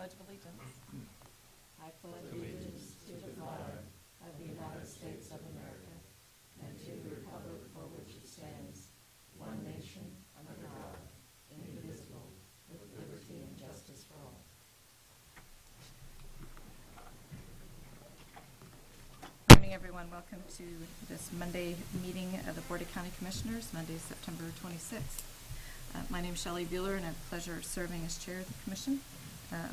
Pledge of Allegiance. I pledge allegiance to the flag of the United States of America and to the republic for which it stands, one nation, under God, indivisible, with liberty and justice for all. Good morning, everyone. Welcome to this Monday meeting of the Board of County Commissioners, Monday, September 26th. My name is Shelley Bueller, and I have the pleasure of serving as chair of the commission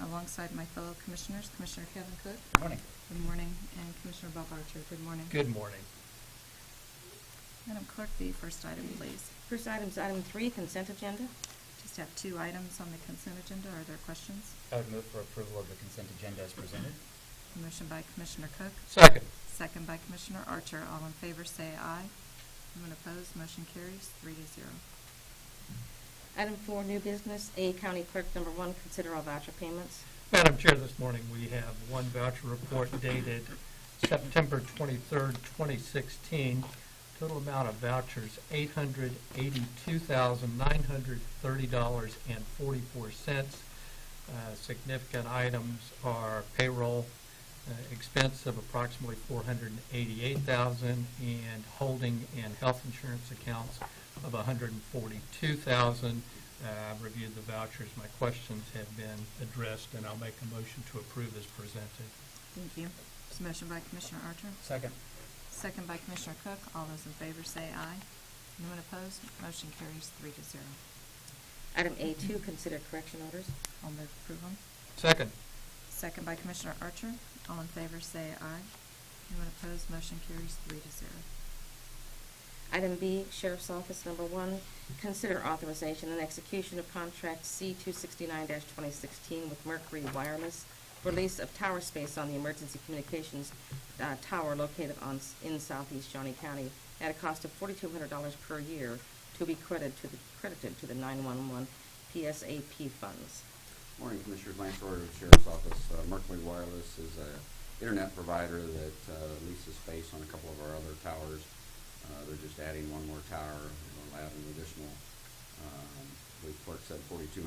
alongside my fellow commissioners, Commissioner Kevin Cook. Good morning. Good morning. And Commissioner Bob Archer. Good morning. Good morning. Madam Clerk, the first item, please. First item is item 3, consent agenda. Just have 2 items on the consent agenda. Are there questions? I would move for approval of the consent agenda as presented. Motion by Commissioner Cook. Second. Second by Commissioner Archer. All in favor say aye. Anyone opposed? Motion carries 3-0. Item 4, new business. A, County Clerk, number 1, consider all voucher payments. Madam Chair, this morning we have one voucher report dated September 23rd, 2016. Total amount of vouchers, $882,930.44. Significant items are payroll expense of approximately $488,000 and holding and health insurance accounts of $142,000. I've reviewed the vouchers. My questions have been addressed, and I'll make a motion to approve as presented. Thank you. There's a motion by Commissioner Archer. Second. Second by Commissioner Cook. All those in favor say aye. Anyone opposed? Motion carries 3-0. Item A2, consider correction orders. I'll move approval. Second. Second by Commissioner Archer. All in favor say aye. Anyone opposed? Motion carries 3-0. Item B, Sheriff's Office, number 1, consider authorization and execution of contract C-269-2016 with Mercury Wireless for lease of tower space on the emergency communications tower located in southeast Shawnee County at a cost of $4,200 per year to be credited to the 911 PSAP funds. Morning, Commissioners. Lance Royer with the Sheriff's Office. Mercury Wireless is an internet provider that leases space on a couple of our other towers. They're just adding one more tower. They'll add an additional, the clerk said $4,200 to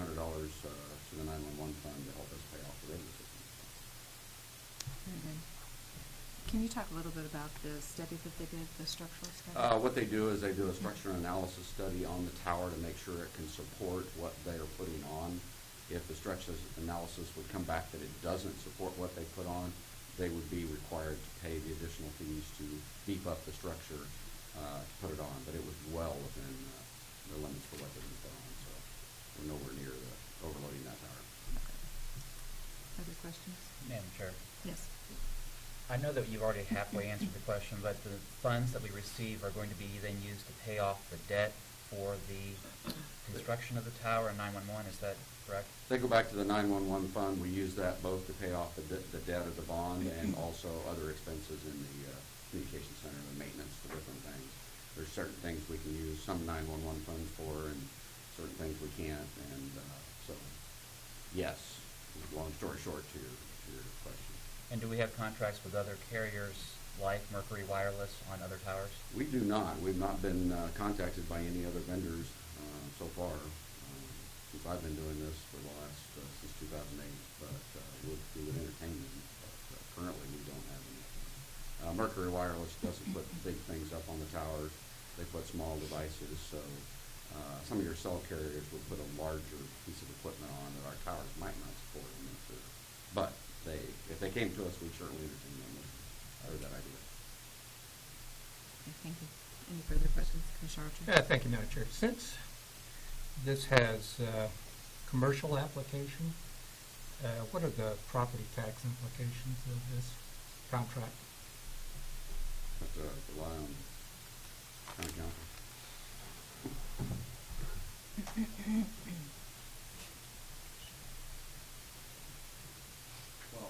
the 911 fund to help us pay off the radio system. Very good. Can you talk a little bit about the study that they did, the structural study? What they do is they do a structural analysis study on the tower to make sure it can support what they are putting on. If the structural analysis would come back that it doesn't support what they put on, they would be required to pay the additional fees to beef up the structure to put it on. But it was well within the limits for what they can put on, so we're nowhere near overloading that tower. Other questions? Madam Chair, Yes. I know that you've already halfway answered the question, but the funds that we receive are going to be then used to pay off the debt for the construction of the tower and 911, is that correct? They go back to the 911 fund. We use that both to pay off the debt of the bond and also other expenses in the communication center, the maintenance, the different things. There's certain things we can use some 911 funds for and certain things we can't. And so, yes, long story short to your question. And do we have contracts with other carriers like Mercury Wireless on other towers? We do not. We've not been contacted by any other vendors so far since I've been doing this for the last, since 2008, but we would entertain them. But currently we don't have any. Mercury Wireless doesn't put big things up on the towers. They put small devices, so some of your cell carriers would put a larger piece of equipment on that our towers might not support. But if they came to us, we'd certainly entertain them or that idea. Okay, thank you. Any further questions, Commissioner Archer? Yeah, thank you, Madam Chair. Since this has commercial application, what are the property tax implications of this contract? Have to rely on county council. Well,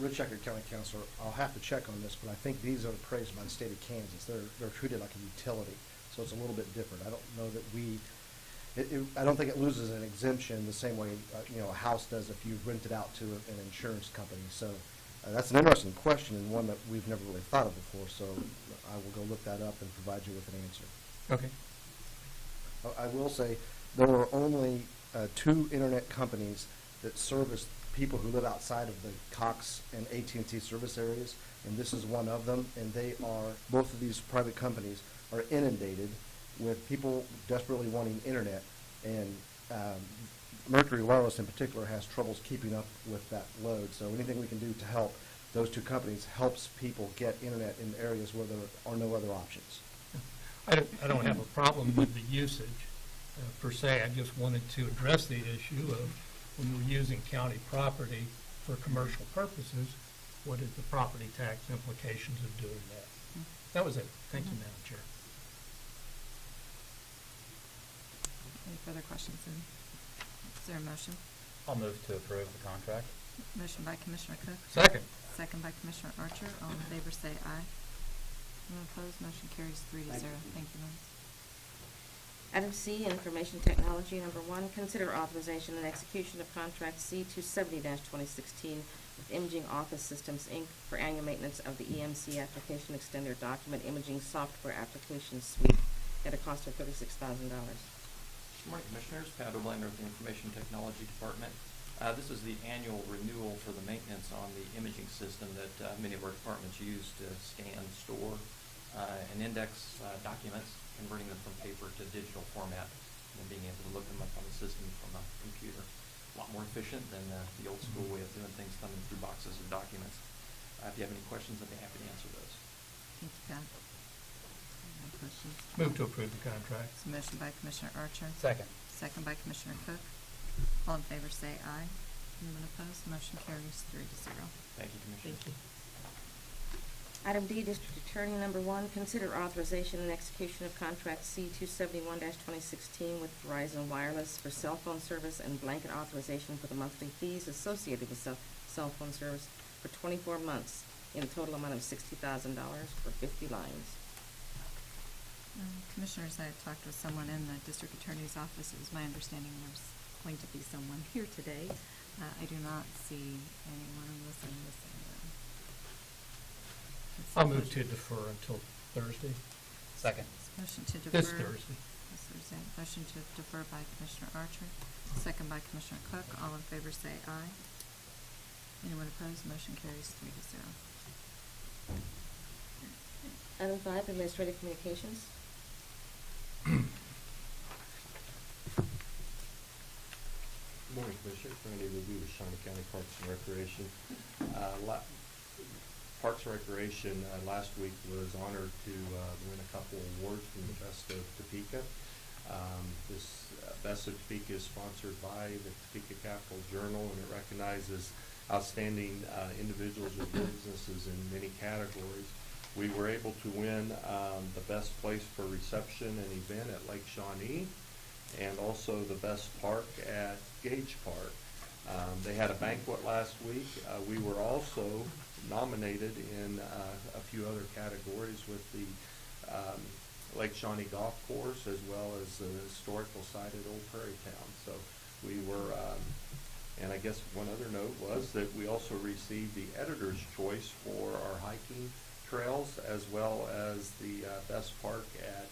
Rich Eckert, County Councilor, I'll have to check on this, but I think these are appraised by the state of Kansas. They're treated like a utility, so it's a little bit different. I don't know that I don't think it loses an exemption the same way a house does if you rent it out to an insurance company. So that's an interesting question and one that we've never really thought of before. So I will go look that up and provide you with an answer. Okay. I will say there are only 2 internet companies that service people who live outside of the Cox and AT&T service areas, and this is one of them, and both of these private companies are inundated with people desperately wanting internet, and Mercury Wireless in particular has troubles keeping up with that load. So anything we can do to help those two companies helps people get internet in areas where there are no other options. I don't have a problem with the usage per se. I just wanted to address the issue of when we're using county property for commercial purposes, what is the property tax implications of doing that? That was it. Thank you, Madam Chair. Any further questions? Is there a motion? I'll move to approve the contract. Motion by Commissioner Cook. Second. Second by Commissioner Archer. All in favor say aye. Anyone opposed? Motion carries 3-0. Thank you, Lance. Item C, Information Technology. Number 1, consider authorization and execution of contract C-270-2016 with Imaging Office Systems, Inc. for annual maintenance of the EMC Application Extender Document Imaging Software Application Suite at a cost of $36,000. Good morning, Commissioners. Pat O'Blander with the Information Technology Department. This is the annual renewal for the maintenance on the imaging system that many of our departments use to scan, store, and index documents, converting them from paper to digital format, and being able to look them up on the system from a computer. A lot more efficient than the old school way of doing things, thumbing through boxes of documents. If you have any questions, I'd be happy to answer those. Thank you, Pat. Any questions? Move to approve the contract. It's a motion by Commissioner Archer. Second. Second by Commissioner Cook. All in favor say aye. Anyone opposed? Motion carries 3-0. Thank you, Commissioners. Thank you. Item D, District Attorney. Number 1, consider authorization and execution of contract C-271-2016 with Verizon Wireless for cell phone service and blanket authorization for the monthly fees associated with cell phone service for 24 months in a total amount of $60,000 for 50 lines. Commissioners, I talked with someone in the District Attorney's office. It was my understanding there's going to be someone here today. I do not see anyone unless I'm missing them. I'll move to defer until Thursday. Second. Motion to defer. This Thursday. This Thursday. Motion to defer by Commissioner Archer, second by Commissioner Cook. All in favor say aye. Anyone opposed? Motion carries 3-0. Item 5, Administrative Communications. Good morning, Commissioner. Randy Review with Shawnee County Parks and Recreation. Parks and Recreation last week was honored to win a couple awards from the Best of Topeka. This Best of Topeka is sponsored by the Topeka Capital Journal, and it recognizes outstanding individuals or businesses in many categories. We were able to win the best place for reception and event at Lake Shawnee, and also the best park at Gage Park. They had a banquet last week. We were also nominated in a few other categories with the Lake Shawnee Golf Course, as well as the historical site at Old Prairie Town. So we were, and I guess one other note was that we also received the Editor's Choice for our hiking trails, as well as the best park at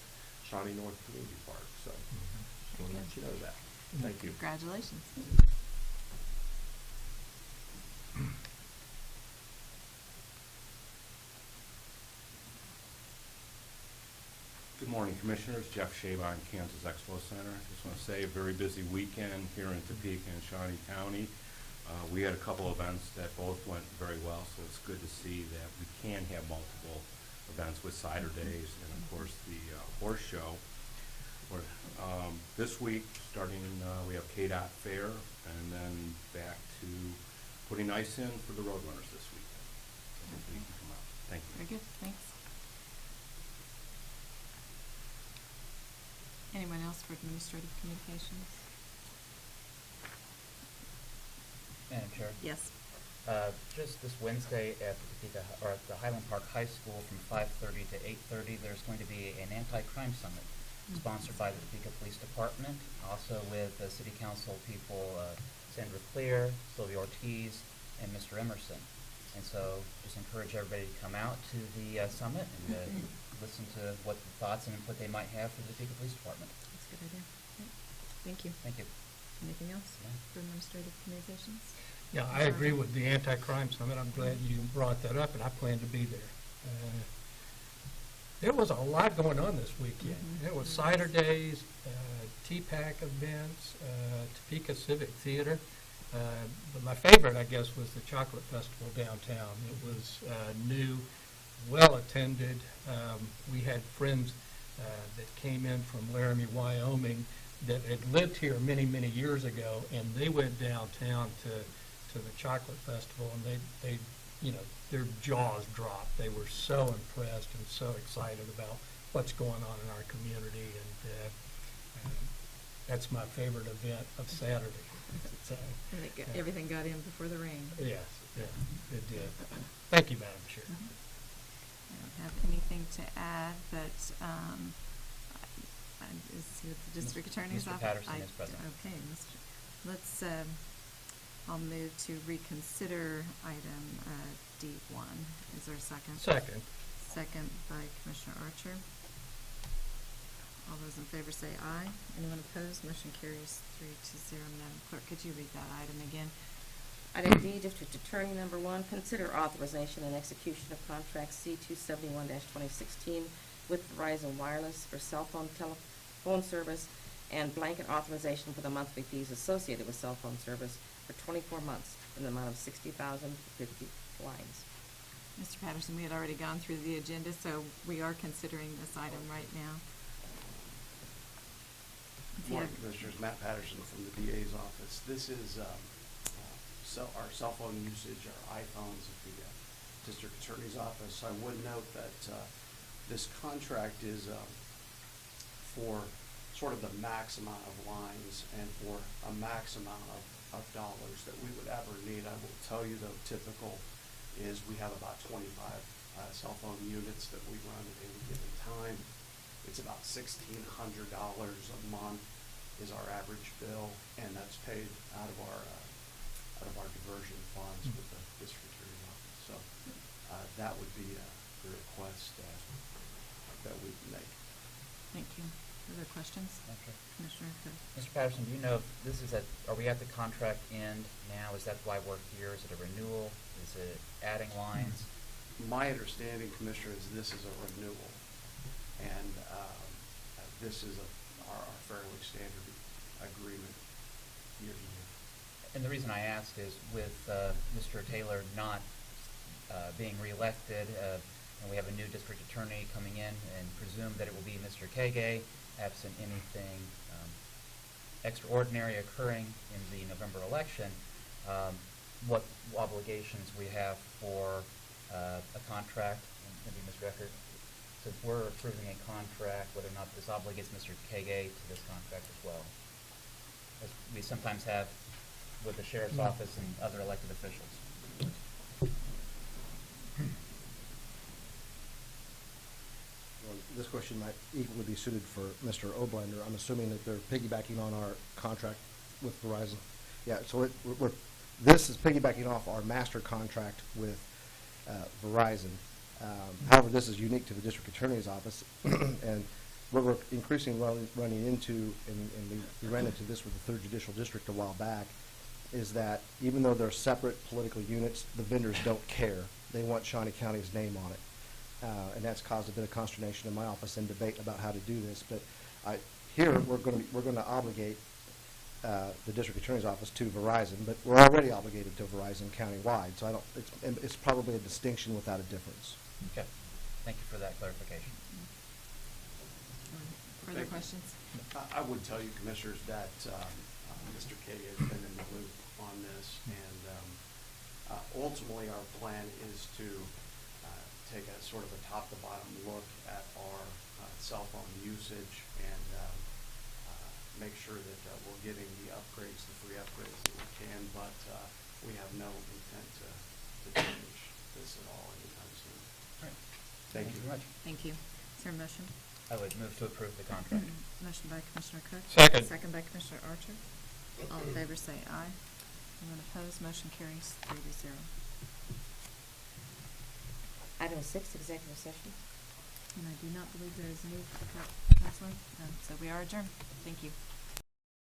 Shawnee North Community Park. So just want to let you know that. Thank you. Congratulations. Good morning, Commissioners. Jeff Shabine, Kansas Expo Center. I just want to say a very busy weekend here in Topeka and Shawnee County. We had a couple events that both went very well, so it's good to see that we can have multiple events with cider days and, of course, the horse show. This week, starting, we have KDOT Fair, and then back to putting ice in for the Roadrunners this week. So hopefully you can come out. Thank you. Very good. Thanks. Anyone else for administrative communications? Madam Chair? Yes. Just this Wednesday at the Topeka, or at the Highland Park High School from 5:30 to 8:30, there's going to be an anti-crime summit sponsored by the Topeka Police Department, also with the City Council people, Sandra Clear, Sylvia Ortiz, and Mr. Emerson. And so just encourage everybody to come out to the summit and listen to what the thoughts and input they might have for the Topeka Police Department. That's a good idea. Great. Thank you. Thank you. Anything else No. for administrative communications? Yeah, I agree with the anti-crime summit. I'm glad you brought that up, and I plan to be there. There was a lot going on this weekend. There was cider days, TPAC events, Topeka Civic Theater. But my favorite, I guess, was the Chocolate Festival downtown. It was new, well-attended. We had friends that came in from Laramie, Wyoming, that had lived here many, many years ago, and they went downtown to the Chocolate Festival, and they their jaws dropped. They were so impressed and so excited about what's going on in our community, and that's my favorite event of Saturday. So, And everything got in before the rain. yes, yeah, it did. Thank you, Madam Chair. I don't have anything to add, but is he with the district attorney's Mr. office? Patterson is present. Okay, let's, I'll move to reconsider item D1. Is there a second? Second. Second by Commissioner Archer. All those in favor say aye. Anyone opposed? Motion carries 3-0. Madam Clerk, could you read that item again? Item D, District Attorney number 1, consider authorization and execution of contract C-271-2016 with Verizon Wireless for cell phone telephone service and blanket authorization for the monthly fees associated with cell phone service for 24 months in the amount of $60,000 for 50 lines. Mr. Patterson, we had already gone through the agenda, so we are considering this item right now. Good morning, Commissioners. Matt Patterson from the DA's office. This is our cell phone usage, our iPhones at the District Attorney's office. I would note that this contract is for sort of the max amount of lines and for a max amount of dollars that we would ever need. I will tell you, though, typical is we have about 25 cell phone units that we run at any given time. It's about $1,600 a month is our average bill, and that's paid out of our diversion funds with the district attorney's office. So that would be the request that we make. Thank you. Other questions? Okay. Commissioner Cook? Mr. Patterson, do you know if this is are we at the contract end now? Is that why we're here? Is it a renewal? Is it adding lines? My understanding, Commissioner, is this is a renewal, and this is our fairly standard agreement year to year. And the reason I ask is with Mr. Taylor not being reelected, and we have a new district attorney coming in, and presume that it will be Mr. Kage, absent anything extraordinary occurring in the November election, what obligations we have for a contract, and maybe Ms. Record, since we're approving a contract, whether or not this obligates Mr. Kage to this contract as well, as we sometimes have with the sheriff's office and other elected officials. Well, this question might equally be suited for Mr. Oblender. I'm assuming that they're piggybacking on our contract with Verizon. Yeah, so this is piggybacking off our master contract with Verizon. However, this is unique to the district attorney's office, and what we're increasingly running into, and we ran into this with the 3rd Judicial District a while back, is that even though they're separate political units, the vendors don't care. They want Shawnee County's name on it. And that's caused a bit of consternation in my office and debate about how to do this. But here we're going to obligate the district attorney's office to Verizon, but we're already obligated to Verizon countywide. So it's probably a distinction without a difference. Okay. Thank you for that clarification. Further Thank you. questions? I would tell you, Commissioners, that Mr. Kage has been in the loop on this, and ultimately our plan is to take a sort of a top-to-bottom look at our cell phone usage and make sure that we're getting the upgrades, the free upgrades that we can, but we have no intent to change this at all anytime soon. All right. Thank you very much. Thank you. Is there a motion? I would move to approve the contract. Motion by Commissioner Cook. Second. Second by Commissioner Archer. All in favor say aye. Anyone opposed? Motion carries 3-0. Item 6, executive session. And I do not believe there is a need for that one. So we are adjourned. Thank you.